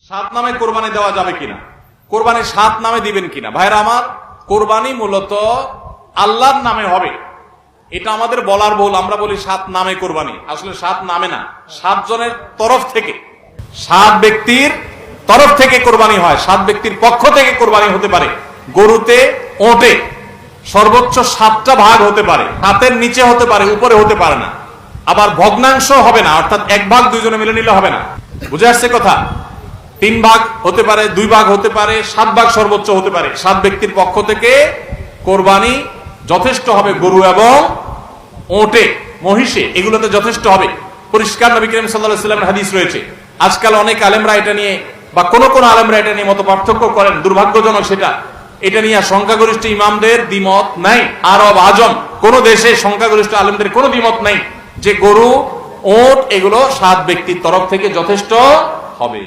সাত নামে কোরবানি দেওয়া যাবে কিনা, কোরবানি সাত নামে দিবেন কিনা? ভাইরা আমার, কোরবানি মূলত আল্লাহর নামে হবে, এটা আমাদের বলার ভুল। আমরা বলি সাত নামে কোরবানি, আসলে সাত নামে না, সাত জনের তরফ থেকে, সাত ব্যক্তির তরফ থেকে কোরবানি হয়, সাত ব্যক্তির পক্ষ থেকে কোরবানি হতে পারে। গরুতে, ওটে সর্বোচ্চ সাতটা ভাগ হতে পারে, হাতের নিচে হতে পারে, উপরে হতে পারে না। আবার ভগ্নাংশ হবে না, অর্থাৎ এক ভাগ দুইজনে মিলে নিলে হবে না। বুঝে আসছে কথা? তিন ভাগ হতে পারে, দুই ভাগ হতে পারে, সাত ভাগ সর্বোচ্চ হতে পারে। সাত ব্যক্তির পক্ষ থেকে কোরবানি যথেষ্ট হবে। গরু এবং ওটে, মহিষে, এগুলোতে যথেষ্ট হবে। পরিষ্কার নবী করিম সাল্লাল্লাহু আলাইহি ওয়াসাল্লামের হাদিস রয়েছে। আজকাল অনেক আলেমরা এটা নিয়ে, বা কোন কোন আলেমরা এটা নিয়ে মত পার্থক্য করেন, দুর্ভাগ্যজনক সেটা। এটা নিয়ে সংখ্যাগরিষ্ঠ ইমামদের দ্বিমত নাই। আরব আজম কোন দেশে সংখ্যাগরিষ্ঠ আলেমদের কোনো দ্বিমত নাই যে গরু, ওট এগুলো সাত ব্যক্তির তরফ থেকে যথেষ্ট হবে।